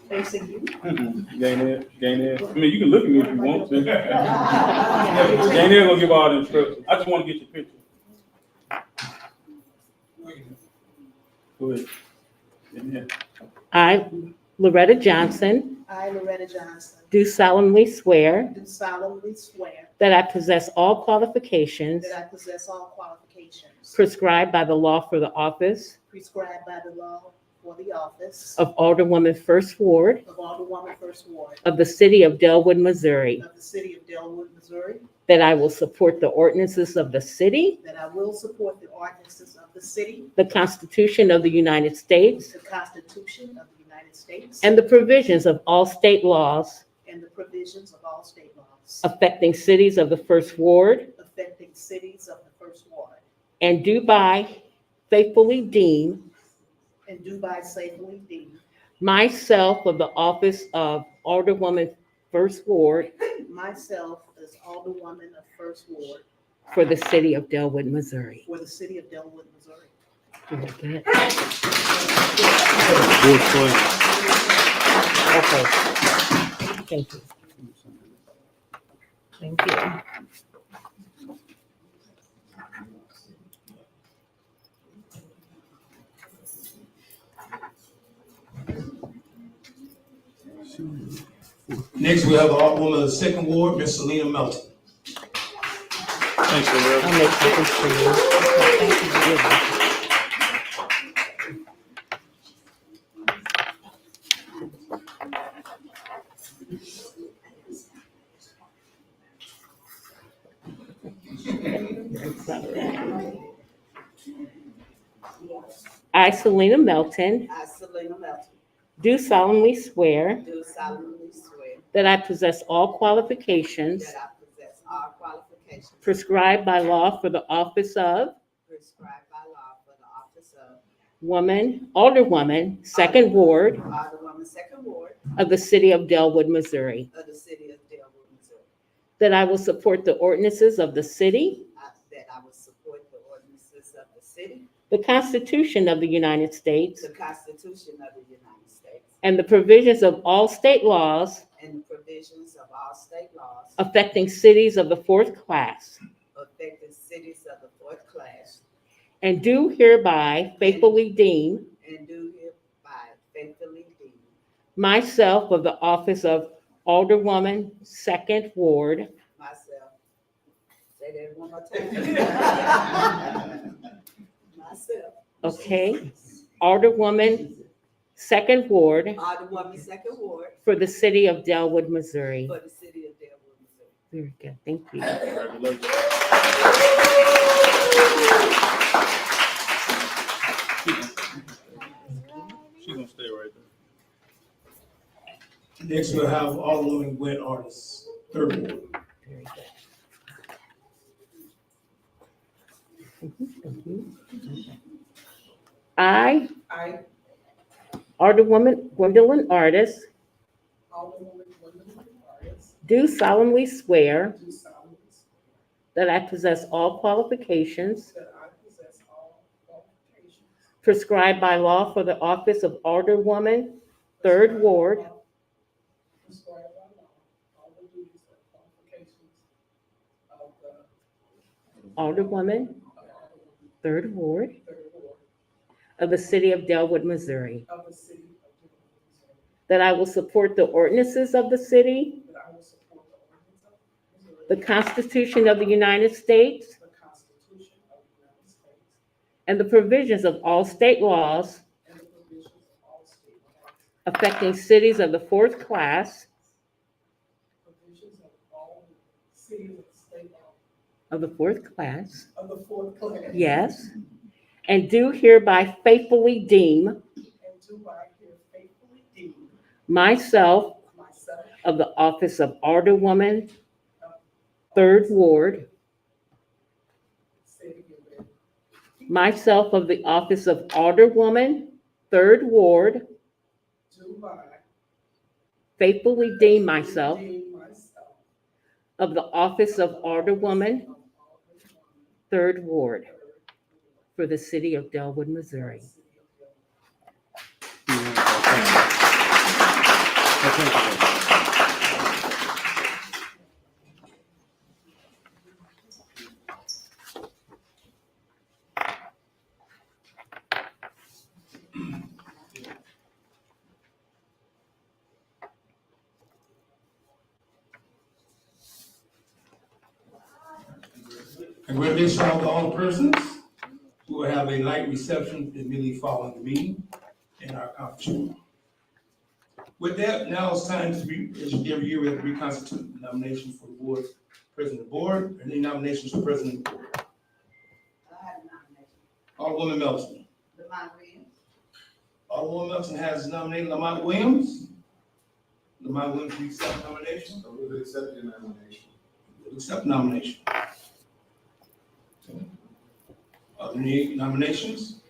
Facing you. Gainell. I mean, you can look at me if you want to. Gainell gonna give all the instructions. I just want to get your picture. Go ahead. Yeah. I, Loretta Johnson, I, Loretta Johnson, do solemnly swear do solemnly swear that I possess all qualifications that I possess all qualifications prescribed by the law for the office prescribed by the law for the office of Alderwoman First Ward of Alderwoman First Ward of the city of Dellwood, Missouri, of the city of Dellwood, Missouri, that I will support the ordinances of the city, that I will support the ordinances of the city, the Constitution of the United States, the Constitution of the United States, and the provisions of all state laws and the provisions of all state laws affecting cities of the First Ward, affecting cities of the First Ward, and do by faithfully deem and do by safely deem myself of the office of Alderwoman First Ward myself as Alderwoman of First Ward for the city of Dellwood, Missouri. for the city of Dellwood, Missouri. Very good. Board plan. Okay. Thank you. Thank you. Next, we have the Alderwoman of the Second Ward, Ms. Selena Melton. Thanks, Loretta. I'll make copies for you. Thank you. I, Selena Melton, I, Selena Melton, do solemnly swear do solemnly swear that I possess all qualifications that I possess all qualifications prescribed by law for the office of prescribed by law for the office of Alderwoman, Second Ward Alderwoman, Second Ward of the city of Dellwood, Missouri, of the city of Dellwood, Missouri. that I will support the ordinances of the city, That I will support the ordinances of the city, the Constitution of the United States, the Constitution of the United States, and the provisions of all state laws and the provisions of all state laws affecting cities of the fourth class, affecting cities of the fourth class, and do hereby faithfully deem and do hereby faithfully deem myself of the office of Alderwoman, Second Ward, myself. Say that one more time. Myself. okay, Alderwoman, Second Ward Alderwoman, Second Ward for the city of Dellwood, Missouri. for the city of Dellwood, Missouri. Very good, thank you. Congratulations. She's gonna stay right there. Next, we'll have Alderwoman Gwen Artis, Third Ward. Very good. Thank you. I, I, Alderwoman Gwendolyn Artis, Alderwoman Gwendolyn Artis, do solemnly swear do solemnly swear that I possess all qualifications that I possess all qualifications prescribed by law for the office of Alderwoman, Third Ward prescribed by law, all the duties and qualifications of the Alderwoman, Third Ward Third Ward of the city of Dellwood, Missouri, of the city of Dellwood, Missouri, that I will support the ordinances of the city, that I will support the ordinance of Missouri, the Constitution of the United States, the Constitution of the United States, and the provisions of all state laws and the provisions of all state laws, affecting cities of the fourth class provisions of all cities and state laws of the fourth class, of the fourth class. yes, and do hereby faithfully deem And do I here faithfully deem myself myself of the office of Alderwoman, Third Ward, say it again, myself of the office of Alderwoman, Third Ward, do I faithfully deem myself deem myself of the office of Alderwoman, of Third Ward for the city of Dellwood, Missouri. We're this out to all persons who will have a light reception immediately following the meeting in our conference room. With that, now it's time to every year we have to reconstitute nominations for the board, president of the board. Any nominations for president of the board? I have a nomination. Alderwoman Melton. Lamont Williams. Alderwoman Melton has nominated Lamont Williams. Lamont Williams, do you accept nomination? I will accept your nomination. Accept nomination. Are there any nominations?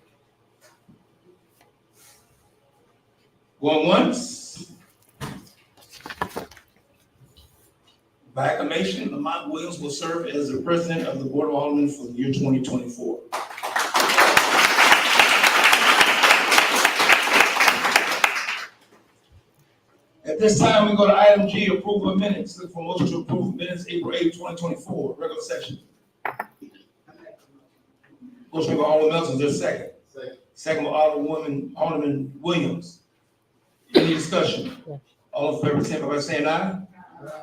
Going once? By acclamation, Lamont Williams will serve as the president of the Board of Aldermen for the year 2024. At this time, we go to item G, approval of minutes. Look for motion to approve minutes, April 8, 2024, regular session. Motion by Alderman Melton, is there a second? Second. Second by Alderman Williams. Any discussion? All in favor, signify by saying aye.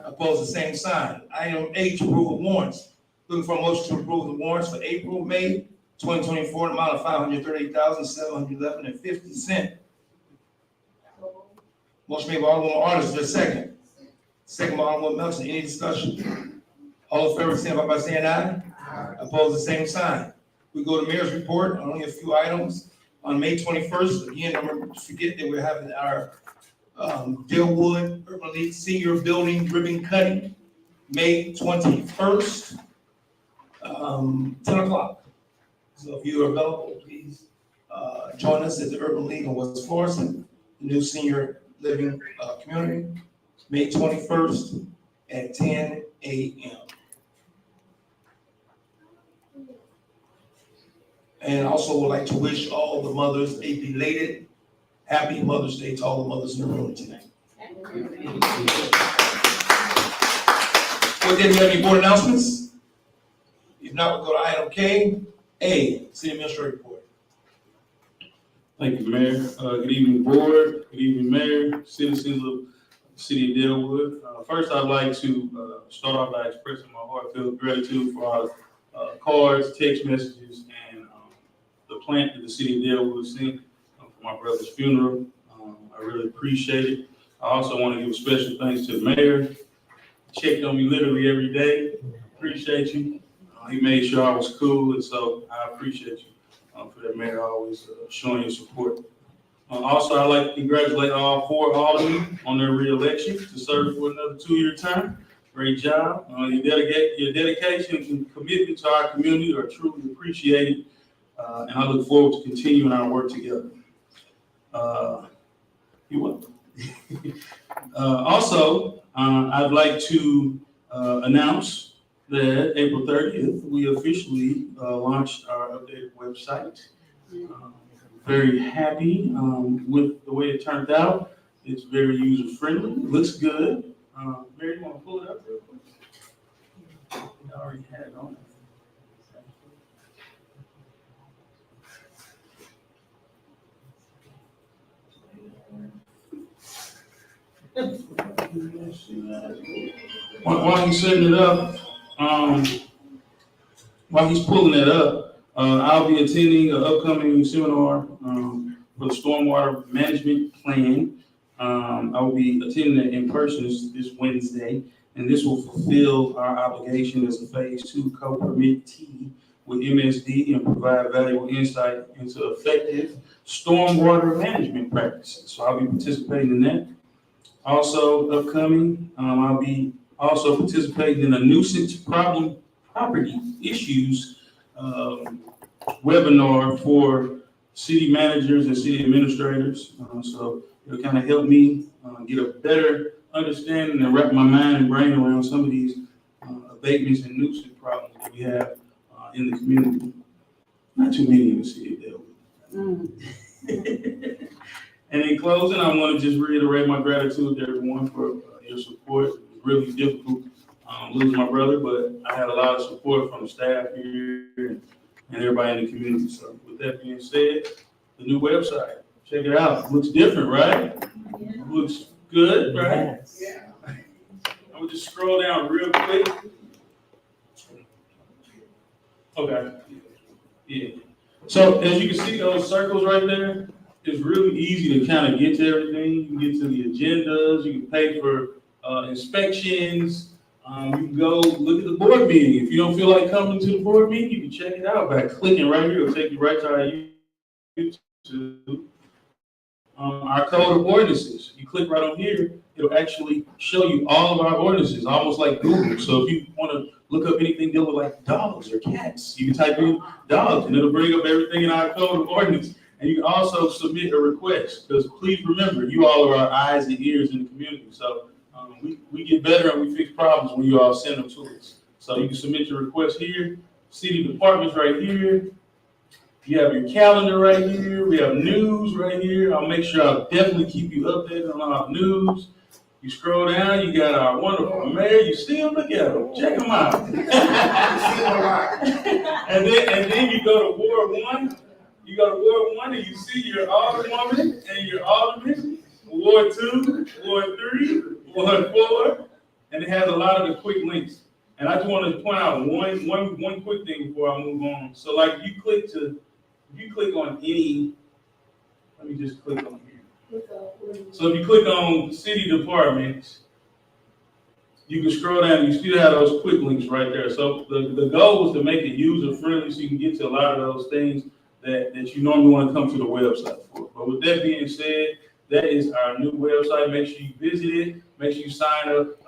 Opposed, the same sign. Item H, approval of warrants. Looking for a motion to approve the warrants for April, May 2024, amount of $538,711.50. Motion made by Alderman Artis, is there a second? Second by Alderman Melton, any discussion? All in favor, signify by saying aye. Opposed, the same sign. We go to mayor's report, only a few items. On May 21st, again, don't forget that we're having our Dellwood Urban League Senior Building ribbon cutting, May 21st, 10 o'clock. So if you are available, please join us at the Urban League in West Florissant, the new senior living community, May 21st at 10 a.m. And also would like to wish all the mothers a belated happy Mother's Day to all the mothers in the room tonight. With that, do you have any board announcements? If not, we'll go to item K, A, City Administrator report. Thank you, Mayor. Good evening, board. Good evening, Mayor, citizens of the city of Dellwood. First, I'd like to start off by expressing my heartfelt gratitude for our cards, text messages, and the plant that the city of Dellwood sent for my brother's funeral. I really appreciate it. I also want to give special thanks to the mayor. Checked on me literally every day. Appreciate you. He made sure I was cool, and so I appreciate you for that, Mayor, always showing your support. Also, I'd like to congratulate all 4 aldermen on their re-election to serve for another 2-year term. Great job. Your dedication and commitment to our community are truly appreciated, and I look forward to continuing our work together. You're welcome. Also, I'd like to announce that April 30th, we officially launched our updated website. Very happy with the way it turned out. It's very user-friendly, looks good. Mary, you want to pull it up real quick? I already had it on. While he's setting it up, while he's pulling it up, I'll be attending an upcoming seminar for the stormwater management plan. I will be attending it in person this Wednesday, and this will fulfill our obligation as a phase 2 co-permittee with MSD and provide valuable insight into effective stormwater management practices. So I'll be participating in that. Also upcoming, I'll be also participating in a nuisance problem property issues webinar for city managers and city administrators. So it'll kind of help me get a better understanding and wrap my mind and brain around some of these abatements and nuisance problems that we have in the community. Not too many in the city of Dellwood. And in closing, I want to just reiterate my gratitude to everyone for your support. It was really difficult losing my brother, but I had a lot of support from the staff here and everybody in the community. So with that being said, the new website, check it out. It looks different, right? Yeah. It looks good, right? Yes. Yeah. I'm gonna just scroll down real quick. Okay. Yeah. So as you can see, those circles right there, it's really easy to kind of get to everything. You can get to the agendas, you can pay for inspections. You can go look at the board meeting. If you don't feel like coming to the board meeting, you can check it out by clicking right here. It'll take you right to our YouTube. Our code of ordinances. You click right on here, it'll actually show you all of our ordinances, almost like Google. So if you want to look up anything dealing with like dogs or cats, you can type in dogs and it'll bring up everything in our code of ordinance. And you can also submit a request, because please remember, you all are our eyes and ears in the community. So we get better and we fix problems when you all send them to us. So you can submit your request here, city departments right here. You have your calendar right here. We have news right here. I'll make sure I'll definitely keep you updated on our news. You scroll down, you got our wonderful mayor. You see him? Look at him. Check him out. and then you go to Ward 1. You go to Ward 1 and you see your alderwoman and your alderman. Ward 2, Ward 3, Ward 4. And it has a lot of the quick links. And I just want to point out one quick thing before I move on. So like if you click on any, let me just click on here. So if you click on city departments, you can scroll down and you still have those quick links right there. So the goal was to make it user friendly so you can get to a lot of those things that you normally want to come to the website for. But with that being said, that is our new website. Make sure you visit it. Make sure you sign up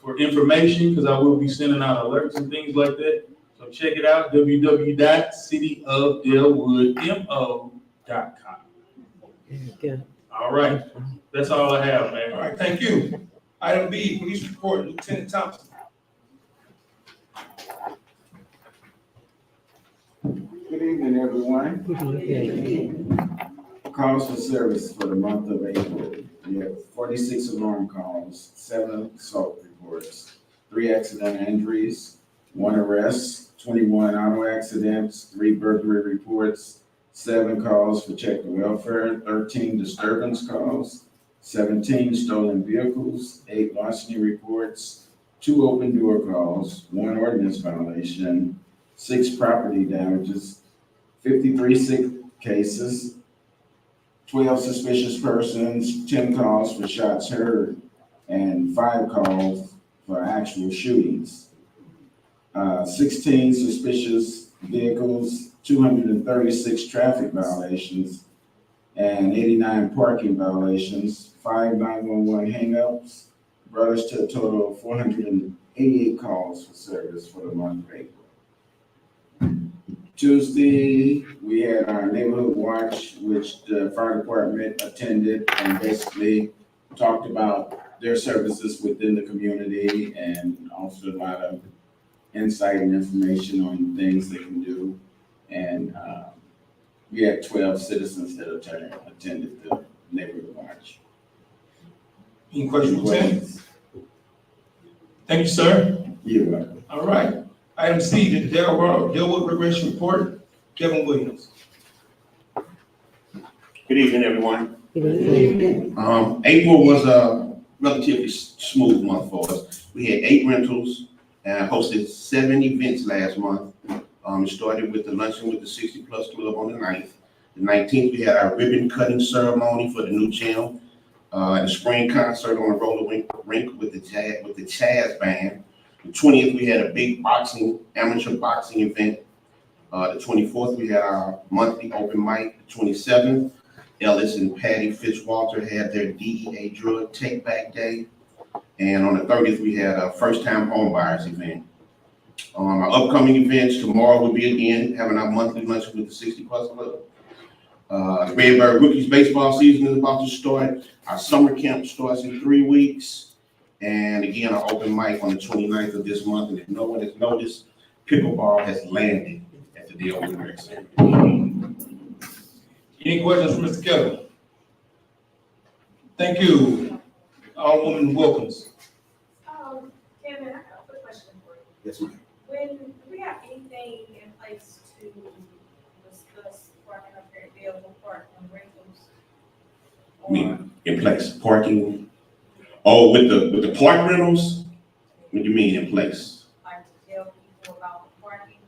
for information, because I will be sending out alerts and things like that. So check it out, www.cityofdellwoodmo.com. Good. All right, that's all I have, man. All right, thank you. Item B, police report, Lieutenant Thompson. Good evening, everyone. Calls for service for the month of April. We have 46 alarm calls, 7 assault reports, 3 accidental injuries, 1 arrest, 21 auto accidents, 3 burglary reports, 7 calls for check the welfare, 13 disturbance calls, 17 stolen vehicles, 8 larceny reports, 2 open door calls, 1 ordinance violation, 6 property damages, 53 sick cases, 12 suspicious persons, 10 calls for shots heard, and 5 calls for actual shootings. 16 suspicious vehicles, 236 traffic violations, and 89 parking violations, 5 911 hangups, brought us to a total of 488 calls for service for the month of April. Tuesday, we had our neighborhood watch, which the fire department attended and basically talked about their services within the community and also a lot of insight and information on things they can do. And we had 12 citizens that attended the neighborhood watch. Any questions, Lieutenant? Thank you, sir. You're welcome. All right. Item C, the Dellwood Recreation Report, Kevin Williams. Good evening, everyone. Good evening. April was a relatively smooth month for us. We had 8 rentals and hosted 7 events last month. It started with the luncheon with the 60 Plus Club on the 9th. The 19th, we had our ribbon cutting ceremony for the new gym. The spring concert on the roller rink with the Chaz band. The 20th, we had a big amateur boxing event. The 24th, we had our monthly open mic. The 27th, Ellis and Patty Fitzwalter had their DEA drug take back day. And on the 30th, we had a first time home buyers event. Our upcoming events tomorrow will be again having our monthly luncheon with the 60 Plus Club. The Redbird Rookies baseball season is about to start. Our summer camp starts in 3 weeks. And again, our open mic on the 29th of this month. And if no one has noticed, pickleball has landed at the Dellwood Rec Center. Any questions for Mr. Kevin? Thank you. Alderwoman Wilkins. Kevin, I have a quick question for you. Yes, ma'am. Do we have anything in place to discuss parking up here at Dellwood Park on rentals? In place, parking. Oh, with the park rentals? What do you mean in place? Like to tell people about the parking?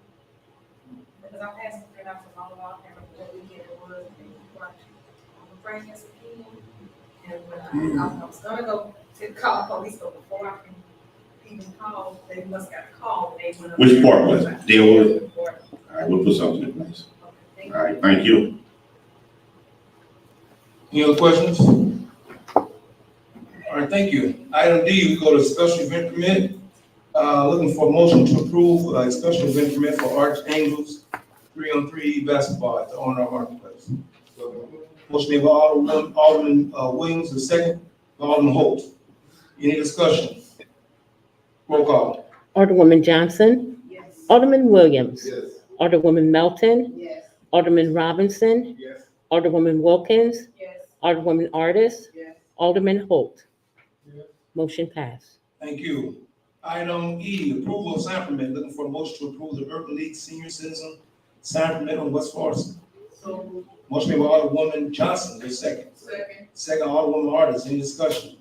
bring this in. And when I was gonna go to call police, but before I can even call, they must got a call. They went up Which there. part was it? Dellwood? All All right, we'll put something in place. right, All right, thank you. Any other questions? All right, thank you. Item D, we go to special event permit. Looking for a motion to approve a special event permit for Archangels 3-on-3 basketball at the owner of Marketplace. Motion made by Alderman Williams, the second, by Alderman Holt. Any discussion? Roll call. Alderwoman Johnson, Yes. Alderman Williams, Yes. Alderwoman Melton, Yes. Alderman Robinson, Yes. Alderwoman Wilkins, yes, Alderwoman Artis, Yes. Alderman Holt. Yes. Motion passed. Thank you. Item E, approval of sign permit. Looking for a motion to approve the Urban League Senior Citizen sign permit on West Florissant. So. Motion made by Alderwoman Johnson, the second. Second. Second, Alderwoman Artis. Any discussion?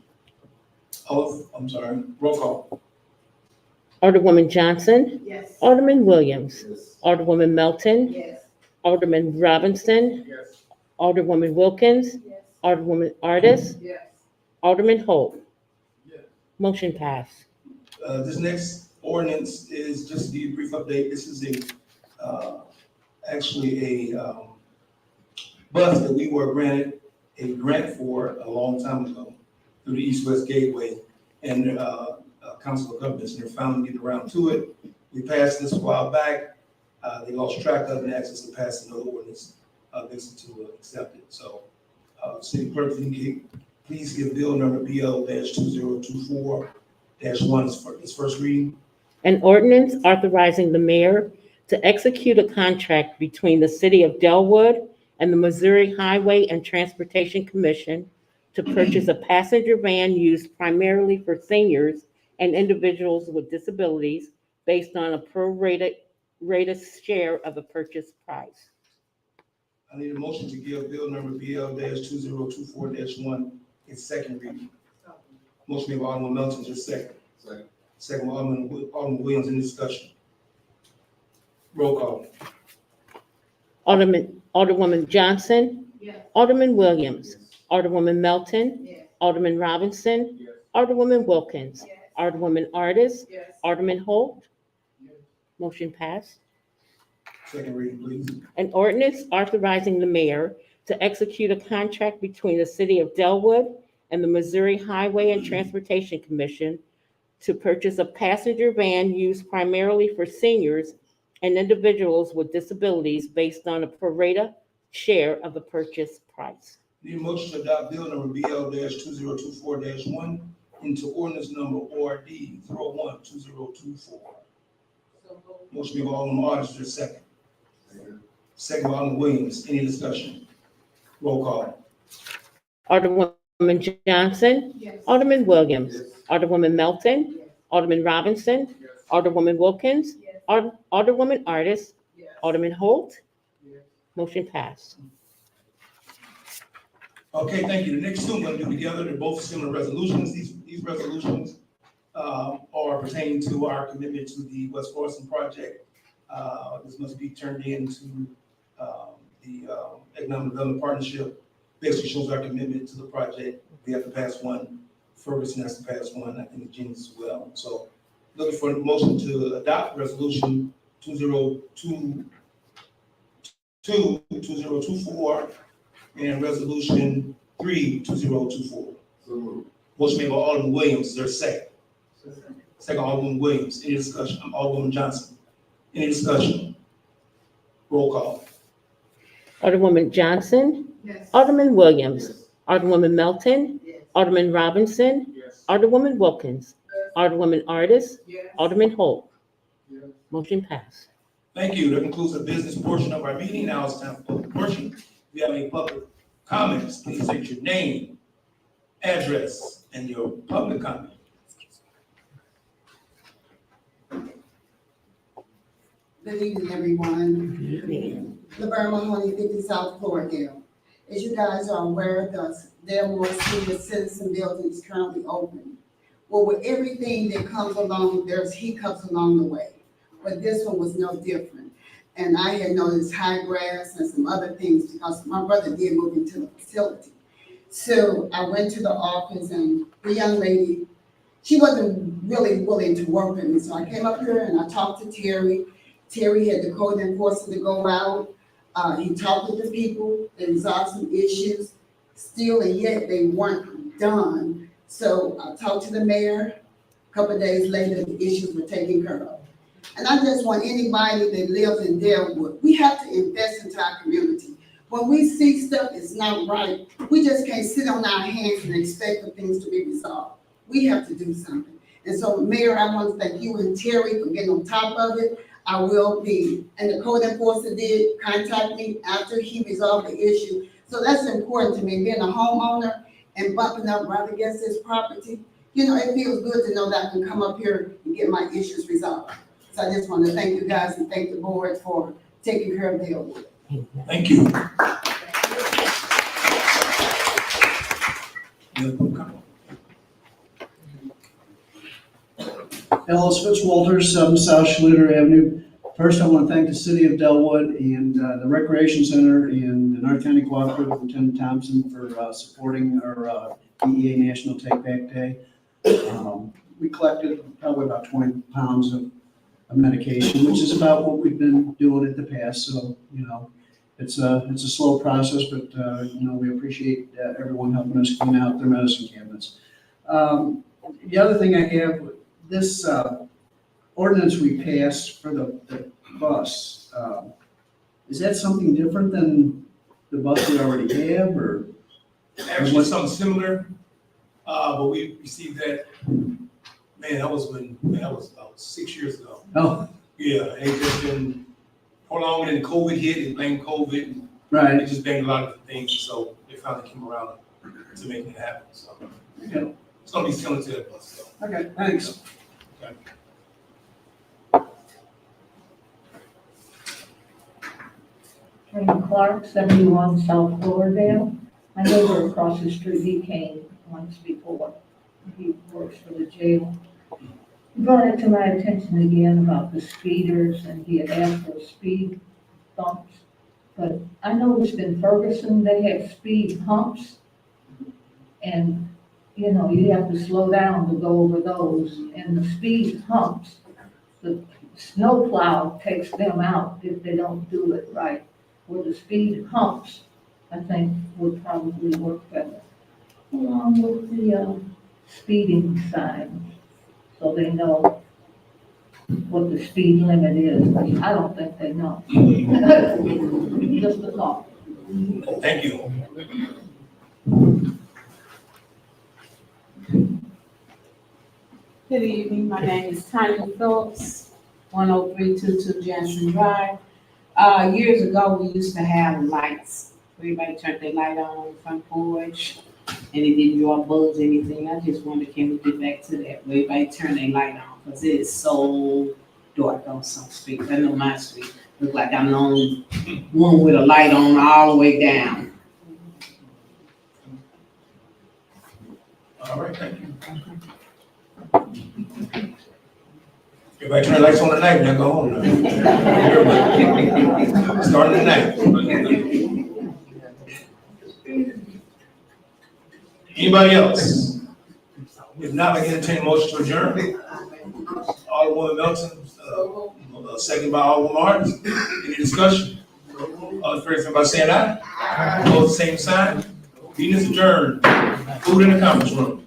I'm sorry. Roll call. Alderwoman Johnson, Yes. Alderman Williams, Yes. Alderwoman Melton, Yes. Alderman Robinson, Yes. Alderwoman Wilkins, yes, Alderwoman Artis, Yes. Alderman Holt. Yes. Motion passed. This next ordinance is, just to give you a brief update, this is actually a bus that we were granted a grant for a long time ago through the East-West Gateway and Council of Governments, and they're finally getting around to it. We passed this a while back. They lost track of it and asked us to pass another ordinance, basically to accept it. So, City Clerk, if you can please give bill number BL-2024-1 for its first reading. An ordinance authorizing the mayor to execute a contract between the city of Dellwood and the Missouri Highway and Transportation Commission to purchase a passenger van used primarily for seniors and individuals with disabilities based on a prorated share of the purchase price. I need a motion to give bill number BL-2024-1 its second reading. Motion made by Alderman Melton, is there a second? Second. Second by Alderman Williams, in discussion. Roll call. Alderwoman Johnson, Yes. Alderman Williams, Alderwoman Melton, Yes. Alderman Robinson, Yes. Alderwoman Wilkins, yes, Alderwoman Artis, Yes. Alderman Holt. Motion passed. Second reading, please. An ordinance authorizing the mayor to execute a contract between the city of Dellwood and the Missouri Highway and Transportation Commission to purchase a passenger van used primarily for seniors and individuals with disabilities based on a prorated share of the purchase price. Need a motion to adopt bill number BL-2024-1 into ordinance number ORD 012024. So. Motion made by Alderman Artis, is there a second? Second by Alderman Williams, any discussion? Roll call. Alderwoman Johnson, Yes. Alderman Williams, Yes. Alderwoman Melton, Yes. Alderman Robinson, Yes. Alderwoman Wilkins, yes, Alderwoman Artis, Yes. Alderman Holt. Yes. Motion passed. Okay, thank you. The next two I'm gonna do together, they're both similar resolutions. These resolutions are pertaining to our commitment to the West Florissant project. This must be turned into the Economic Development Partnership. Basically shows our commitment to the project. We have to pass one. Ferguson has to pass one. I think Virginia as well. So looking for a motion to adopt resolution 2024 and resolution 3-2024. So moved. Motion made by Alderman Williams, is there a second? Second, Alderman Williams, any discussion? Alderwoman Johnson, any discussion? Roll call. Alderwoman Johnson, Yes. Alderman Williams, Alderwoman Melton, Yes. Alderman Robinson, Yes. Alderwoman Wilkins, Alderwoman Artis, Yes. Alderman Holt. Yes. Motion passed. Thank you. That concludes the business portion of our meeting. Now it's time for public portion. If you have any public comments, please state your name, address, and your public comment. Good evening, everyone. Laverne Mahoney, 50 South Floridale. As you guys are aware, the Dellwood Senior Citizen Building is currently open. Well, with everything that comes along, there's hiccups along the way, but this one was no different. And I had noticed high grass and some other things because my brother did move into the facility. So I went to the office and the young lady, she wasn't really willing to work with me. So I came up here and I talked to Terry. Terry had the code enforcer to go out. He talked with the people, they resolved some issues, still and yet they weren't done. So I talked to the mayor. A couple of days later, the issues were taken care of. And I just want anybody that lives in Dellwood, we have to invest into our community. When we see stuff is not right, we just can't sit on our hands and expect for things to be resolved. We have to do something. And so, Mayor, I want to thank you and Terry for getting on top of it. I will be, and the code enforcer did contact me after he resolved the issue. So that's important to me, being a homeowner and bumping up right against his property. You know, it feels good to know that I can come up here and get my issues resolved. So I just want to thank you guys and thank the board for taking care of Dellwood. Thank you. Ellis Fitzwalters, 7 South Schluter Avenue. First, I want to thank the city of Dellwood and the Recreation Center and the North County Cooperative Lieutenant Thompson for supporting our DEA National Take Back Day. We collected probably about 20 pounds of medication, which is about what we've been doing in the past. So, you know, it's a slow process, but, you know, we appreciate everyone helping us clean out their medicine cabinets. The other thing I have, this ordinance we passed for the bus, is that something different than the bus we already have, or? Actually, something similar, but we received that, man, that was about 6 years ago. Oh, Yeah, it just been prolonged and COVID hit, and blamed COVID, and right. it just banged a lot of different things, so they finally came around to making it happen, so. Okay. It's gonna be similar to that bus, so. Okay, thanks. Frank Clark, 71 South Floridale. My neighbor across the street, he came once before. He works for the jail. He brought it to my attention again about the speeders, and he had asked for speed bumps. But I noticed in Ferguson, they have speed humps. And, you know, you have to slow down to go over those. And the speed humps, the snowplow takes them out if they don't do it right. Where the speed humps, I think, would probably work better, along with the speeding signs, so they know what the speed limit is. I don't think they know. Just a thought. Thank you. Good evening, my name is Tanya Phillips, 10322 Jansen Drive. Years ago, we used to have lights. Everybody turned their light on the front porch, and it didn't draw bugs or anything. I just wondered, can we get back to that, where everybody turn their light on, because it is so dark on some streets. I know my street, look like I'm the only one with a light on all the way down. All right, thank you. Everybody turn the lights on tonight, now go home now. Everybody. Starting tonight. Anybody else? If not, I can entertain a motion to adjourn. Alderwoman Melton, second by Alderwoman Martin. Any discussion? All in favor, by saying aye. Opposed, same sign. Meeting is adjourned. Food in the conference room.